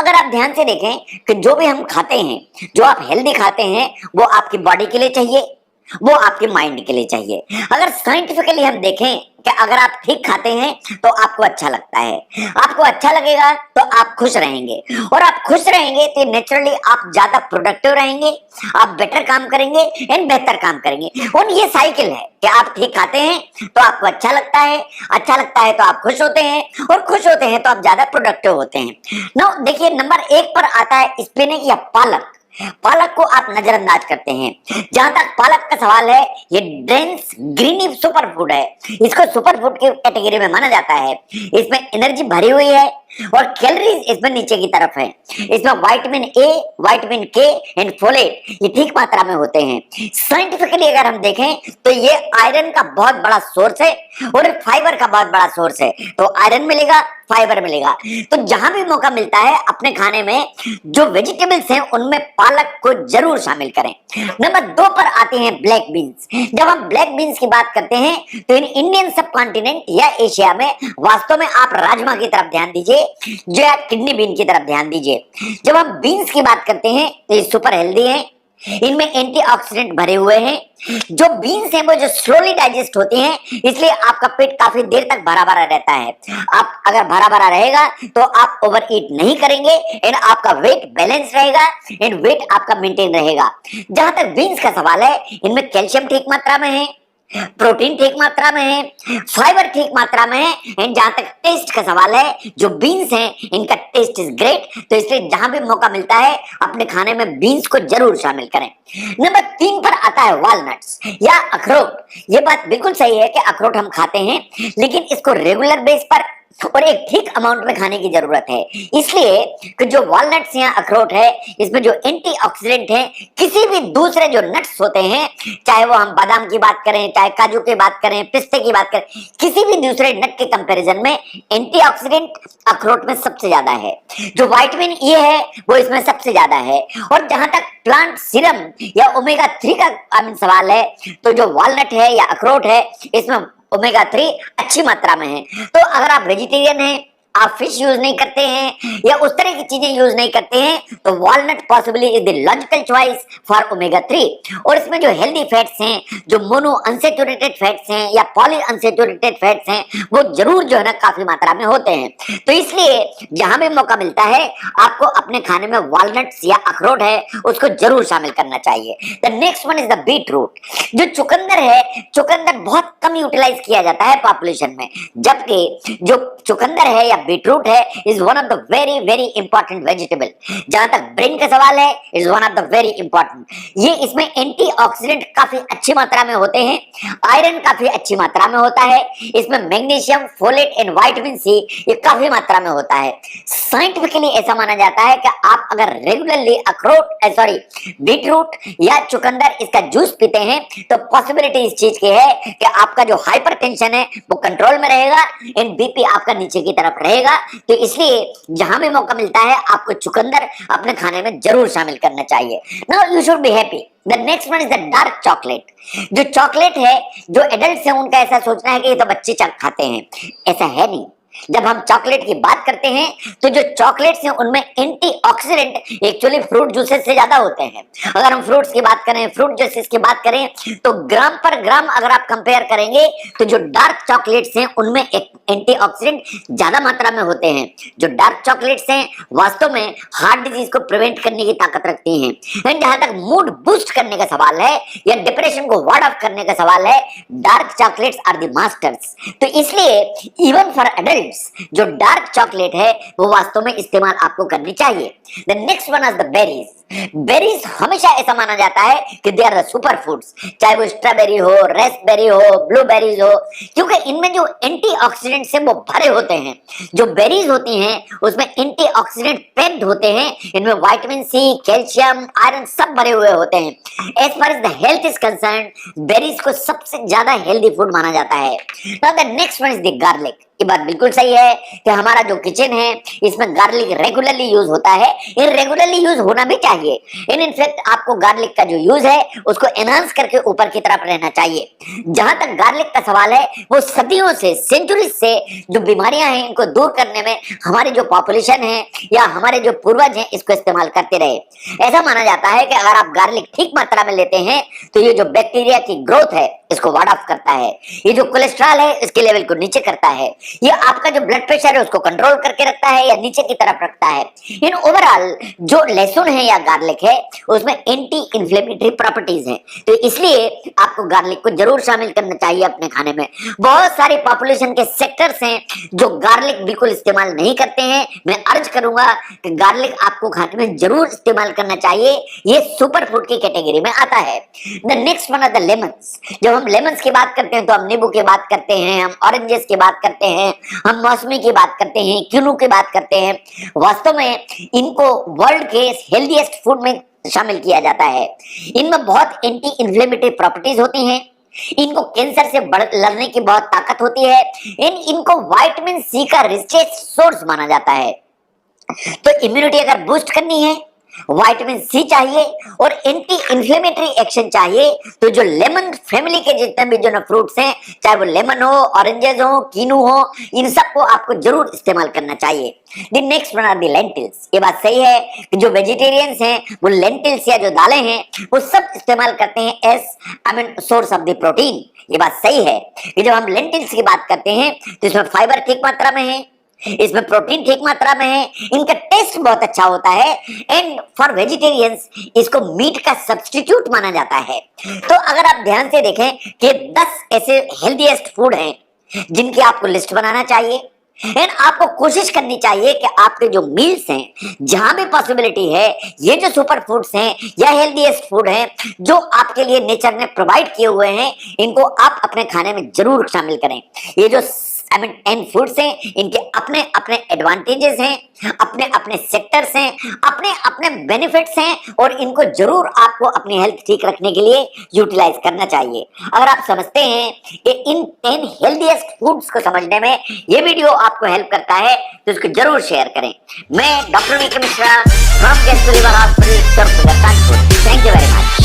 अगर आप ध्यान से देखें कि जो भी हम खाते हैं, जो आप हेल्दी खाते हैं, वो आपकी बॉडी के लिए चाहिए, वो आपके माइंड के लिए चाहिए। अगर साइंटिफिकली हम देखें कि अगर आप ठीक खाते हैं तो आपको अच्छा लगता है, आपको अच्छा लगेगा तो आप खुश रहेंगे, और आप खुश रहेंगे तो नेचुरली आप ज्यादा प्रोडक्टिव रहेंगे, आप बेटर काम करेंगे एंड बेहतर काम करेंगे। और ये साइकिल है कि आप ठीक खाते हैं तो आपको अच्छा लगता है, अच्छा लगता है तो आप खुश होते हैं, और खुश होते हैं तो आप ज्यादा प्रोडक्टिव होते हैं। नाउ देखिए, नंबर 1 पर आता है स्पिनच या पालक। पालक को आप नजरअंदाज करते हैं। जहां तक पालक का सवाल है, ये डेंस ग्रीनी सुपर फूड है, इसको सुपर फूड की कैटेगरी में माना जाता है। इसमें एनर्जी भरी हुई है और कैलोरीज इसमें नीचे की तरफ है। इसमें विटामिन ए, विटामिन के एंड फोलेट ये ठीक मात्रा में होते हैं। साइंटिफिकली अगर हम देखें तो ये आयरन का बहुत बड़ा सोर्स है और फाइबर का बहुत बड़ा सोर्स है। तो आयरन मिलेगा, फाइबर मिलेगा। तो जहां भी मौका मिलता है अपने खाने में जो वेजिटेबल्स हैं उनमें पालक को जरूर शामिल करें। नंबर 2 पर आते हैं ब्लैक बीन्स। जब हम ब्लैक बीन्स की बात करते हैं तो इन इंडियन सब कॉन्टिनेंट या एशिया में वास्तव में आप राजमा की तरफ ध्यान दीजिए, जो या किडनी बीन की तरफ ध्यान दीजिए। जब हम बीन्स की बात करते हैं तो ये सुपर हेल्दी हैं, इनमें एंटीऑक्सीडेंट भरे हुए हैं। जो बीन्स हैं वो जो स्लोली डाइजेस्ट होती हैं, इसलिए आपका पेट काफी देर तक भरा भरा रहता है। आप अगर भरा भरा रहेगा तो आप ओवर ईट नहीं करेंगे एंड आपका वेट बैलेंस रहेगा एंड वेट आपका मेंटेन रहेगा। जहां तक बीन्स का सवाल है, इनमें कैल्शियम ठीक मात्रा में है, प्रोटीन ठीक मात्रा में है, फाइबर ठीक मात्रा में है एंड जहां तक टेस्ट का सवाल है, जो बीन्स हैं इनका टेस्ट इज ग्रेट। तो इसलिए जहां भी मौका मिलता है अपने खाने में बीन्स को जरूर शामिल करें। नंबर 3 पर आता है वॉलनट्स या अखरोट। ये बात बिल्कुल सही है कि अखरोट हम खाते हैं, लेकिन इसको रेगुलर बेस पर और एक ठीक अमाउंट में खाने की जरूरत है। इसलिए कि जो वॉलनट्स या अखरोट है, इसमें जो एंटीऑक्सीडेंट है, किसी भी दूसरे जो नट्स होते हैं, चाहे वो हम बादाम की बात करें, चाहे काजू की बात करें, पिस्ते की बात करें, किसी भी दूसरे नट के कंपैरिजन में एंटीऑक्सीडेंट अखरोट में सबसे ज्यादा है। जो विटामिन ई है वो इसमें सबसे ज्यादा है। और जहां तक प्लांट सीरम या ओमेगा 3 का सवाल है, तो जो वॉलनट है या अखरोट है, इसमें ओमेगा 3 अच्छी मात्रा में है। तो अगर आप वेजिटेरियन हैं, आप फिश यूज नहीं करते हैं या उस तरह की चीजें यूज नहीं करते हैं, तो walnut possibly is the logical choice for omega 3। और इसमें जो हेल्दी फैट्स हैं, जो मोनो अनसेचुरेटेड फैट्स हैं या पॉली अनसेचुरेटेड फैट्स हैं, वो जरूर जो है ना काफी मात्रा में होते हैं। तो इसलिए जहां भी मौका मिलता है आपको अपने खाने में वॉलनट्स या अखरोट है उसको जरूर शामिल करना चाहिए। The next one is the beetroot. जो चुकंदर है, चुकंदर बहुत कम यूटिलाइज किया जाता है पॉपुलेशन में, जबकि जो चुकंदर है या बीटरूट है is one of the very very important vegetable. जहां तक ब्रेन का सवाल है, is one of the very important. ये इसमें एंटीऑक्सीडेंट काफी अच्छी मात्रा में होते हैं, आयरन काफी अच्छी मात्रा में होता है, इसमें magnesium, folate and vitamin C ये काफी मात्रा में होता है। साइंटिफिकली ऐसा माना जाता है कि आप अगर रेगुलरली बीटरूट या चुकंदर इसका जूस पीते हैं तो पॉसिबिलिटी इस चीज की है कि आपका जो हाइपरटेंशन है वो कंट्रोल में रहेगा एंड बीपी आपका नीचे की तरफ रहेगा। तो इसलिए जहां भी मौका मिलता है आपको चुकंदर अपने खाने में जरूर शामिल करना चाहिए। Now you should be happy. The next one is the dark chocolate. जो चॉकलेट है, जो एडल्ट है उनका ऐसा सोचना है कि ये तो बच्चे खाते हैं, ऐसा है नहीं। जब हम चॉकलेट की बात करते हैं तो जो चॉकलेट्स हैं उनमें एंटीऑक्सीडेंट एक्चुअली फ्रूट जूसेस से ज्यादा होते हैं। अगर हम फ्रूट्स की बात करें, फ्रूट जूसेस की बात करें, तो ग्राम पर ग्राम अगर आप कंपेयर करेंगे तो जो डार्क चॉकलेट्स हैं उनमें एंटीऑक्सीडेंट ज्यादा मात्रा में होते हैं। जो डार्क चॉकलेट्स हैं वास्तव में हार्ट डिजीज को प्रिवेंट करने की ताकत रखती हैं। एंड जहां तक मूड बूस्ट करने का सवाल है या डिप्रेशन को वार्ड ऑफ करने का सवाल है, dark chocolates are the masters. तो इसलिए इवन फॉर एडल्ट जो डार्क चॉकलेट है वो वास्तव में इस्तेमाल आपको करनी चाहिए। The next one is the berries. Berries हमेशा ऐसा माना जाता है कि they are the super foods, चाहे वो स्ट्रॉबेरी हो, रेस्पबेरी हो, ब्लूबेरीज हो, क्योंकि इनमें जो एंटीऑक्सीडेंट्स हैं वो भरे होते हैं। जो बेरीज होती हैं उसमें एंटीऑक्सीडेंट पैक्ड होते हैं, इनमें विटामिन सी, कैल्शियम, आयरन सब भरे हुए होते हैं। As far as the health is concerned, berries को सबसे ज्यादा हेल्दी फूड माना जाता है। Now the next one is the garlic. ये बात बिल्कुल सही है कि हमारा जो किचन है इसमें गार्लिक रेगुलरली यूज होता है, ये रेगुलरली यूज होना भी चाहिए। चाहिए। इनफैक्ट आपको गार्लिक का जो यूज है उसको एनहांस करके ऊपर की तरफ रहना चाहिए। जहां तक गार्लिक का सवाल है, वो सदियों से, सेंचुरी से जो बीमारियां हैं इनको दूर करने में हमारी जो पॉपुलेशन है या हमारे जो पूर्वज हैं इसको इस्तेमाल करते रहे। ऐसा माना जाता है कि अगर आप गार्लिक ठीक मात्रा में लेते हैं तो ये जो बैक्टीरिया की ग्रोथ है इसको वार्ड ऑफ करता है, ये जो कोलेस्ट्रॉल है इसके लेवल को नीचे करता है, ये आपका जो ब्लड प्रेशर है उसको कंट्रोल करके रखता है या नीचे की तरफ रखता है। इन ओवरऑल जो लहसुन है या गार्लिक है उसमें एंटी इन्फ्लेमेटरी प्रॉपर्टीज हैं, तो इसलिए आपको गार्लिक को जरूर शामिल करना चाहिए अपने खाने में। बहुत सारी पॉपुलेशन के सेक्टर्स हैं जो गार्लिक बिल्कुल इस्तेमाल नहीं करते हैं। मैं अर्ज करूंगा कि गार्लिक आपको खाने में जरूर इस्तेमाल करना चाहिए, ये सुपर फूड की कैटेगरी में आता है। The next one are the lemons. जब हम लेमन्स की बात करते हैं तो हम नींबू की बात करते हैं, हम ऑरेंजेस की बात करते हैं, हम मौसमी की बात करते हैं, किनू की बात करते हैं। वास्तव में इनको वर्ल्ड के हेल्दीएस्ट फूड में शामिल किया जाता है। इनमें बहुत एंटी इन्फ्लेमेटरी प्रॉपर्टीज होती हैं, इनको कैंसर से लड़ने की बहुत ताकत होती है, इनको विटामिन सी का रिचेस्ट सोर्स माना जाता है। तो इम्यूनिटी अगर बूस्ट करनी है, विटामिन सी चाहिए और एंटी इन्फ्लेमेटरी एक्शन चाहिए, तो जो लेमन फैमिली के जितने भी जो फ्रूट्स हैं, चाहे वो लेमन हो, ऑरेंजेस हो, कीनू हो, इन सबको आपको जरूर इस्तेमाल करना चाहिए। The next one are the lentils. ये बात सही है कि जो वेजिटेरियंस हैं वो लेंटिल्स या जो दालें हैं वो सब इस्तेमाल करते हैं as source of the protein. ये बात सही है कि जब हम लेंटिल्स की बात करते हैं तो इसमें फाइबर ठीक मात्रा में है, इसमें प्रोटीन ठीक मात्रा में है, इनका टेस्ट बहुत अच्छा होता है एंड फॉर वेजिटेरियंस इसको मीट का सब्स्टिट्यूट माना जाता है। तो अगर आप ध्यान से देखें कि 10 ऐसे हेल्दीएस्ट फूड हैं जिनकी आपको लिस्ट बनाना चाहिए एंड आपको कोशिश करनी चाहिए कि आपके जो मील्स हैं जहां भी पॉसिबिलिटी है, ये जो सुपर फूड्स हैं या हेल्दीएस्ट फूड हैं जो आपके लिए नेचर ने प्रोवाइड किए हुए हैं, इनको आप अपने खाने में जरूर शामिल करें। ये जो 10 फूड्स हैं इनके अपने अपने एडवांटेजेस हैं, अपने अपने सेक्टर्स हैं, अपने अपने बेनिफिट्स हैं और इनको जरूर आपको अपनी हेल्थ ठीक रखने के लिए यूटिलाइज करना चाहिए। अगर आप समझते हैं कि इन 10 हेल्दीएस्ट फूड्स को समझने में ये वीडियो आपको हेल्प करता है तो इसको जरूर शेयर करें। मैं डॉक्टर वी के Mishra from guest liver hospital, Kanpur. Thank you very much.